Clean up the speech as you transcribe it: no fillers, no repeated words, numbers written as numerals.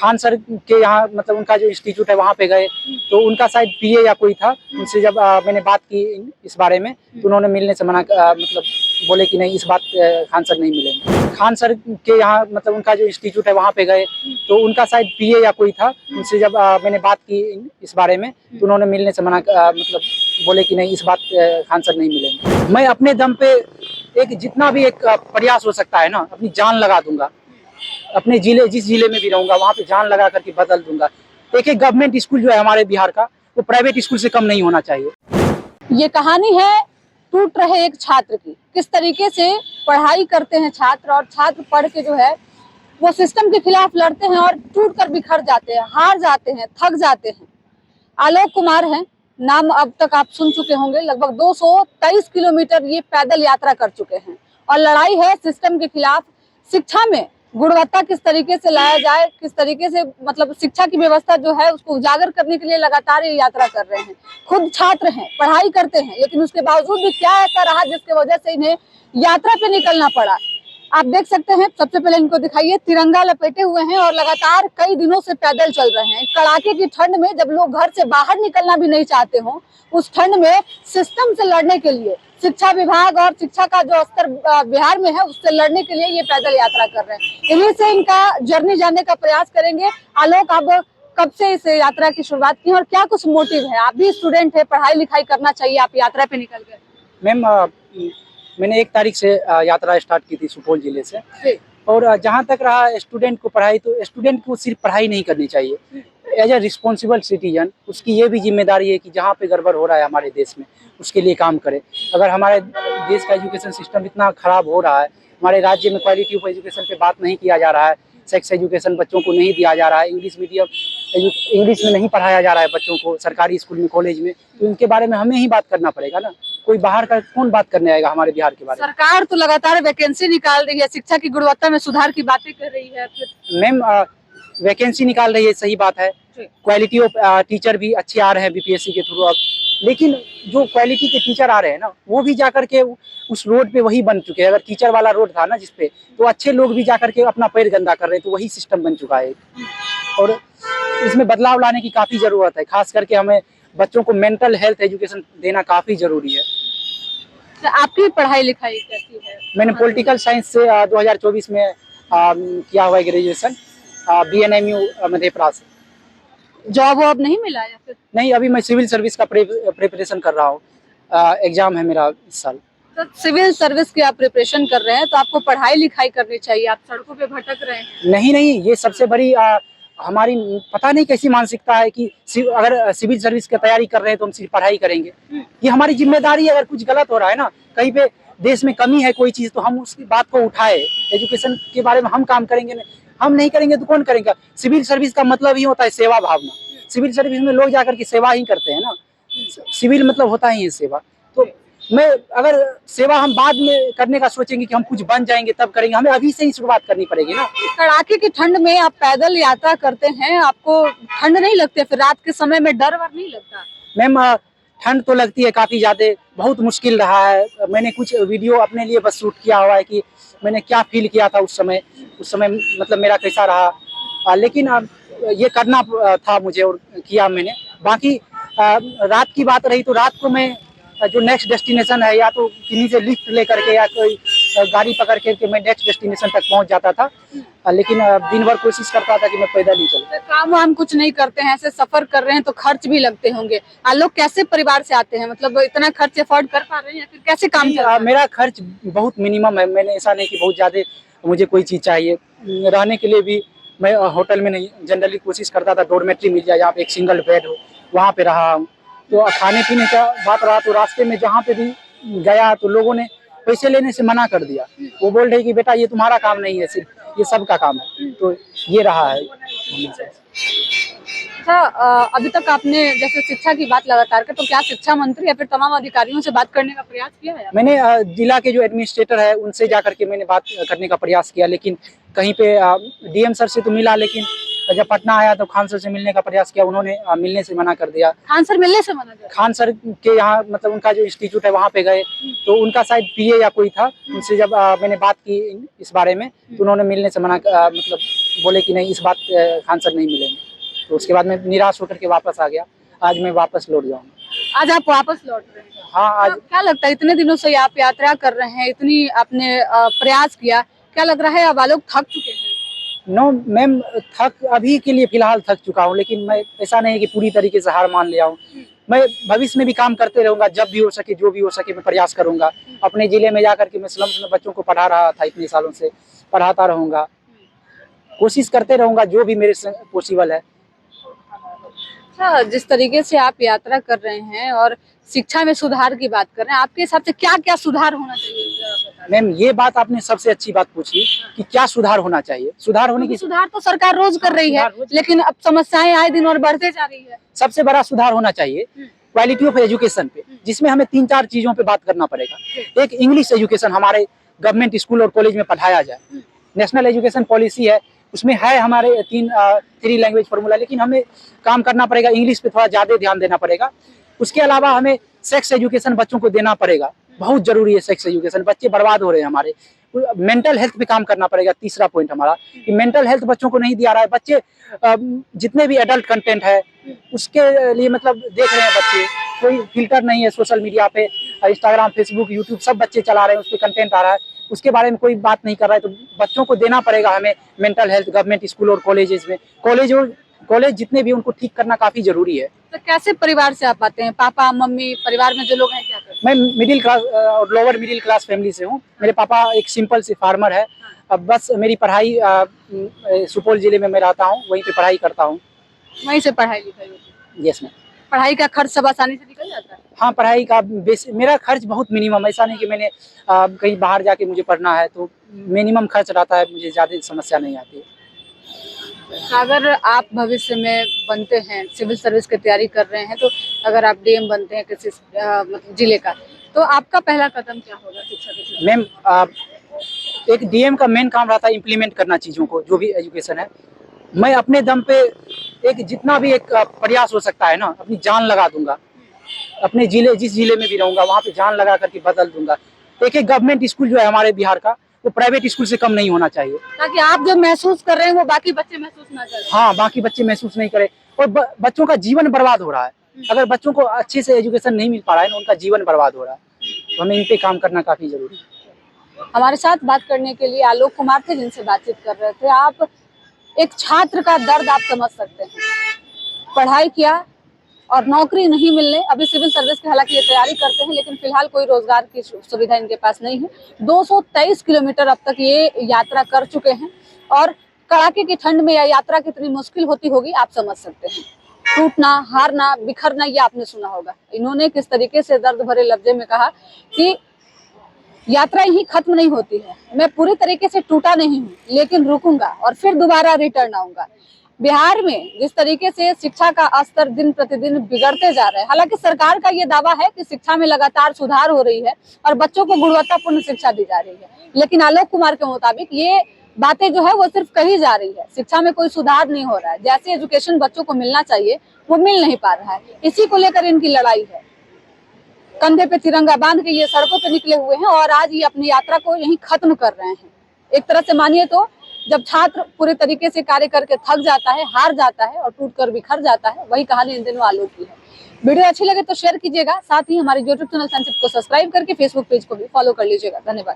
Khan sir के यहाँ मतलब उनका जो इंस्टीट्यूट है वहाँ पे गए, तो उनका शायद पीए या कोई था, उनसे जब मैंने बात की इस बारे में, तो उन्होंने मिलने से मना मतलब बोले कि नहीं, इस बात खान सर नहीं मिलेंगे। खान सर के यहाँ मतलब उनका जो इंस्टीट्यूट है वहाँ पे गए, तो उनका शायद पीए या कोई था, उनसे जब मैंने बात की इस बारे में, तो उन्होंने मिलने से मना मतलब बोले कि नहीं, इस बात खान सर नहीं मिलेंगे। मैं अपने दम पे एक जितना भी एक प्रयास हो सकता है ना, अपनी जान लगा दूंगा, अपने जिले जिस जिले में भी रहूंगा वहाँ पे जान लगा करके बदल दूंगा। एक गवर्नमेंट स्कूल जो है हमारे बिहार का, वो प्राइवेट स्कूल से कम नहीं होना चाहिए। ये कहानी है टूट रहे एक छात्र की। किस तरीके से पढ़ाई करते हैं छात्र, और छात्र पढ़ के जो है वो सिस्टम के खिलाफ लड़ते हैं और टूट कर बिखर जाते हैं, हार जाते हैं, थक जाते हैं। आलोक कुमार हैं, नाम अब तक आप सुन चुके होंगे। लगभग 223 किलोमीटर ये पैदल यात्रा कर चुके हैं और लड़ाई है सिस्टम के खिलाफ। शिक्षा में गुणवत्ता किस तरीके से लाया जाए, किस तरीके से मतलब शिक्षा की व्यवस्था जो है उसको उजागर करने के लिए लगातार ये यात्रा कर रहे हैं। खुद छात्र हैं, पढ़ाई करते हैं, लेकिन उसके बावजूद भी क्या ऐसा रहा जिसकी वजह से इन्हें यात्रा पे निकलना पड़ा। आप देख सकते हैं, सबसे पहले इनको दिखाइए, तिरंगा लपेटे हुए हैं और लगातार कई दिनों से पैदल चल रहे हैं। कड़ाके की ठंड में जब लोग घर से बाहर निकलना भी नहीं चाहते हों, उस ठंड में सिस्टम से लड़ने के लिए शिक्षा विभाग और शिक्षा का जो स्तर बिहार में है उससे लड़ने के लिए ये पैदल यात्रा कर रहे हैं। इन्हीं से इनका जर्नी जानने का प्रयास करेंगे। आलोक, अब कब से इस यात्रा की शुरुआत की और क्या कुछ मोटिव है? आप भी स्टूडेंट है, पढ़ाई लिखाई करना चाहिए, आप यात्रा पे निकल गए। मैम, मैंने 1 तारीख से यात्रा स्टार्ट की थी सुपौल जिले से, और जहाँ तक रहा स्टूडेंट को पढ़ाई, तो स्टूडेंट को सिर्फ पढ़ाई नहीं करनी चाहिए। एज ए रिस्पॉन्सिबल सिटीजन उसकी ये भी जिम्मेदारी है कि जहाँ पे गड़बड़ हो रहा है हमारे देश में उसके लिए काम करे। अगर हमारे देश का एजुकेशन सिस्टम इतना खराब हो रहा है, हमारे राज्य में क्वालिटी ऑफ एजुकेशन पे बात नहीं किया जा रहा है, सेक्स एजुकेशन बच्चों को नहीं दिया जा रहा है, इंग्लिश मीडियम इंग्लिश में नहीं पढ़ाया जा रहा है बच्चों को सरकारी स्कूल में, कॉलेज में, तो इनके बारे में हमें ही बात करना पड़ेगा ना। कोई बाहर का कौन बात करने आएगा हमारे बिहार के बारे में? सरकार तो लगातार वैकेंसी निकाल रही है, शिक्षा की गुणवत्ता में सुधार की बातें कर रही है। मैम, वैकेंसी निकाल रही है, सही बात है, क्वालिटी ऑफ टीचर भी अच्छे आ रहे हैं बीपीएससी के थ्रू अब, लेकिन जो क्वालिटी के टीचर आ रहे हैं ना, वो भी जाकर के उस रोड पे वही बन चुके हैं। अगर कीचड़ वाला रोड था ना जिसपे, तो अच्छे लोग भी जाकर के अपना पैर गंदा कर रहे हैं, तो वही सिस्टम बन चुका है। और इसमें बदलाव लाने की काफी जरूरत है, खास करके हमें बच्चों को मेंटल हेल्थ एजुकेशन देना काफी जरूरी है। तो आपकी पढ़ाई लिखाई कैसी है? मैंने पॉलिटिकल साइंस से 2024 में किया हुआ है ग्रेजुएशन, BNMU मधेपुरा से। जॉब वॉब नहीं मिला या फिर? नहीं, अभी मैं सिविल सर्विस का प्रिपरेशन कर रहा हूँ, एग्जाम है मेरा इस साल। तो सिविल सर्विस की आप प्रिपरेशन कर रहे हैं, तो आपको पढ़ाई लिखाई करनी चाहिए, आप सड़कों पे भटक रहे हैं। नहीं, ये सबसे बड़ी हमारी पता नहीं कैसी मानसिकता है कि अगर सिविल सर्विस की तैयारी कर रहे हैं तो हम सिर्फ पढ़ाई करेंगे। ये हमारी जिम्मेदारी है। अगर कुछ गलत हो रहा है ना, कहीं पे देश में कमी है कोई चीज, तो हम उसकी बात को उठाए, एजुकेशन के बारे में हम काम करेंगे। हम नहीं करेंगे तो कौन करेगा? सिविल सर्विस का मतलब ही होता है सेवा भावना। सिविल सर्विस में लोग जाकर के सेवा ही करते हैं ना, सिविल मतलब होता ही है सेवा। तो मैं अगर सेवा हम बाद में करने का सोचेंगे कि हम कुछ बन जाएंगे तब करेंगे, हमें अभी से ही शुरुआत करनी पड़ेगी ना। कड़ाके की ठंड में आप पैदल यात्रा करते हैं, आपको ठंड नहीं लगती? फिर रात के समय में डर वर नहीं लगता? मैम, ठंड तो लगती है काफी ज्यादा, बहुत मुश्किल रहा है। मैंने कुछ वीडियो अपने लिए बस शूट किया हुआ है कि मैंने क्या फील किया था उस समय मतलब मेरा कैसा रहा, लेकिन ये करना था मुझे और किया मैंने। बाकी रात की बात रही तो रात को मैं जो नेक्स्ट डेस्टिनेशन है, या तो किन्हीं से लिफ्ट लेकर के या कोई गाड़ी पकड़ के मैं नेक्स्ट डेस्टिनेशन तक पहुंच जाता था, लेकिन दिन भर कोशिश करता था कि मैं पैदल ही चलूं। काम वाम कुछ नहीं करते हैं, ऐसे सफर कर रहे हैं तो खर्च भी लगते होंगे। लोग कैसे परिवार से आते हैं, मतलब इतना खर्च अफोर्ड कर पा रहे हैं या फिर कैसे काम चल रहा है? मेरा खर्च बहुत मिनिमम है। मैंने ऐसा नहीं कि बहुत ज्यादा मुझे कोई चीज चाहिए। रहने के लिए भी मैं होटल में नहीं, जनरली कोशिश करता था डोरमेट्री मिल जाए जहाँ पे एक सिंगल बेड हो, वहाँ पे रहा हूँ। तो खाने पीने का बात रहा तो रास्ते में जहाँ पे भी गया तो लोगों ने पैसे लेने से मना कर दिया। वो बोल रहे कि बेटा ये तुम्हारा काम नहीं है, सिर्फ ये सबका काम है। तो ये रहा है। अच्छा, अभी तक आपने जैसे शिक्षा की बात लगातार कर, तो क्या शिक्षा मंत्री या फिर तमाम अधिकारियों से बात करने का प्रयास किया है? मैंने जिला के जो एडमिनिस्ट्रेटर है उनसे जाकर के मैंने बात करने का प्रयास किया, लेकिन कहीं पे DM सर से तो मिला, लेकिन जब पटना आया तो खान सर से मिलने का प्रयास किया, उन्होंने मिलने से मना कर दिया। खान सर मिलने से मना कर? खान सर के यहाँ मतलब उनका जो इंस्टीट्यूट है वहाँ पे गए, तो उनका शायद पीए या कोई था, उनसे जब मैंने बात की इस बारे में तो उन्होंने मिलने से मना मतलब बोले कि नहीं, इस बात खान सर नहीं मिलेंगे। तो उसके बाद मैं निराश होकर के वापस आ गया। आज मैं वापस लौट जाऊंगा। आज आप वापस लौट रहे हैं? हाँ। आज क्या लगता है, इतने दिनों से आप यात्रा कर रहे हैं, इतनी आपने प्रयास किया, क्या लग रहा है अब लोग थक चुके हैं? नो मैम, थक अभी के लिए फिलहाल थक चुका हूँ, लेकिन मैं ऐसा नहीं है कि पूरी तरीके से हार मान लिया हूँ। मैं भविष्य में भी काम करते रहूंगा, जब भी हो सके, जो भी हो सके मैं प्रयास करूंगा। अपने जिले में जाकर के मैं स्लम्स में बच्चों को पढ़ा रहा था, इतने सालों से पढ़ाता रहूंगा, कोशिश करते रहूंगा जो भी मेरे से पॉसिबल है। अच्छा, जिस तरीके से आप यात्रा कर रहे हैं और शिक्षा में सुधार की बात कर रहे हैं, आपके हिसाब से क्या क्या सुधार होना चाहिए? मैम, ये बात आपने सबसे अच्छी बात पूछी कि क्या सुधार होना चाहिए। सुधार होने की सुधार तो सरकार रोज कर रही है, लेकिन अब समस्याएं आए दिन और बढ़ते जा रही है। सबसे बड़ा सुधार होना चाहिए क्वालिटी ऑफ एजुकेशन पे, जिसमें हमें 3-4 चीजों पे बात करना पड़ेगा। एक, इंग्लिश एजुकेशन हमारे गवर्नमेंट स्कूल और कॉलेज में पढ़ाया जाए। नेशनल एजुकेशन पॉलिसी है, उसमें है हमारे 3 लैंग्वेज फॉर्मूला, लेकिन हमें काम करना पड़ेगा, इंग्लिश पे थोड़ा ज्यादा ध्यान देना पड़ेगा। उसके अलावा हमें सेक्स एजुकेशन बच्चों को देना पड़ेगा, बहुत जरूरी है सेक्स एजुकेशन। बच्चे बर्बाद हो रहे हैं हमारे। मेंटल हेल्थ पे काम करना पड़ेगा। तीसरा पॉइंट हमारा कि मेंटल हेल्थ बच्चों को नहीं दिया रहा है। बच्चे जितने भी एडल्ट कंटेंट है उसके लिए मतलब देख रहे हैं बच्चे, कोई फिल्टर नहीं है सोशल मीडिया पे, इंस्टाग्राम, फेसबुक, यूट्यूब सब बच्चे चला रहे हैं, उस पर कंटेंट आ रहा है, उसके बारे में कोई बात नहीं कर रहा है। तो बच्चों को देना पड़ेगा हमें मेंटल हेल्थ गवर्नमेंट स्कूल और कॉलेजेस में। कॉलेज जितने भी उनको ठीक करना काफी जरूरी है। तो कैसे परिवार से आप आते हैं? पापा मम्मी परिवार में जो लोग हैं क्या करते हैं? मैं मिडिल क्लास और लोअर मिडिल क्लास फैमिली से हूँ। मेरे पापा एक सिंपल से फार्मर है। अब बस मेरी पढ़ाई सुपौल जिले में मैं रहता हूँ, वहीं पे पढ़ाई करता हूँ। वहीं से पढ़ाई लिखाई होती है? Yes ma'am. पढ़ाई का खर्च सब आसानी से निकल जाता है? हाँ, पढ़ाई का मेरा खर्च बहुत मिनिमम, ऐसा नहीं कि मैंने कहीं बाहर जाके मुझे पढ़ना है, तो मिनिमम खर्च रहता है, मुझे ज़्यादा समस्या नहीं आती है। अगर आप भविष्य में बनते हैं, सिविल सर्विस की तैयारी कर रहे हैं, तो अगर आप डीएम बनते हैं किसी मतलब जिले का, तो आपका पहला कदम क्या होगा शिक्षा के क्षेत्र में? मैम, एक डीएम का मेन काम रहता है इम्प्लीमेंट करना चीज़ों को, जो भी एजुकेशन है। मैं अपने दम पे एक जितना भी एक प्रयास हो सकता है ना, अपनी जान लगा दूंगा। अपने जिले, जिस जिले में भी रहूंगा वहाँ पे जान लगा करके बदल दूंगा। एक गवर्नमेंट स्कूल जो है हमारे बिहार का, वो प्राइवेट स्कूल से कम नहीं होना चाहिए, ताकि आप जो महसूस कर रहे हैं वो बाकी बच्चे महसूस ना करें। हाँ, बाकी बच्चे महसूस नहीं करें। और बच्चों का जीवन बर्बाद हो रहा है। अगर बच्चों को अच्छे से एजुकेशन नहीं मिल पा रहा है ना, उनका जीवन बर्बाद हो रहा है। तो हमें इन पे काम करना काफी जरूरी है। हमारे साथ बात करने के लिए आलोक कुमार थे, जिनसे बातचीत कर रहे थे। आप एक छात्र का दर्द आप समझ सकते हैं। पढ़ाई किया और नौकरी नहीं मिलने, अभी सिविल सर्विस की हालांकि ये तैयारी करते हैं, लेकिन फिलहाल कोई रोजगार की सुविधा इनके पास नहीं है। 223 किलोमीटर अब तक ये यात्रा कर चुके हैं और कड़ाके की ठंड में यह यात्रा कितनी मुश्किल होती होगी आप समझ सकते हैं। टूटना, हारना, बिखरना, ये आपने सुना होगा। इन्होंने किस तरीके से दर्द भरे लफ्जे में कहा कि यात्रा ही खत्म नहीं होती है, मैं पूरी तरीके से टूटा नहीं हूँ, लेकिन रुकूंगा और फिर दोबारा रिटर्न आऊंगा। बिहार में जिस तरीके से शिक्षा का स्तर दिन प्रतिदिन बिगड़ते जा रहा है, हालांकि सरकार का ये दावा है कि शिक्षा में लगातार सुधार हो रही है और बच्चों को गुणवत्तापूर्ण शिक्षा दी जा रही है, लेकिन आलोक कुमार के मुताबिक ये बातें जो है वो सिर्फ कही जा रही है। शिक्षा में कोई सुधार नहीं हो रहा है। जैसे एजुकेशन बच्चों को मिलना चाहिए वो मिल नहीं पा रहा है। इसी को लेकर इनकी लड़ाई है। कंधे पे तिरंगा बांध के ये सड़कों पे निकले हुए हैं और आज ये अपनी यात्रा को यहीं खत्म कर रहे हैं। एक तरह से मानिए तो जब छात्र पूरे तरीके से कार्य करके थक जाता है, हार जाता है और टूटकर बिखर जाता है, वही कहानी इन दिनों आलोक की है। वीडियो अच्छी लगे तो शेयर कीजिएगा, साथ ही हमारे यूट्यूब चैनल संचित को सब्सक्राइब करके फेसबुक पेज को भी फॉलो कर लीजिएगा। धन्यवाद।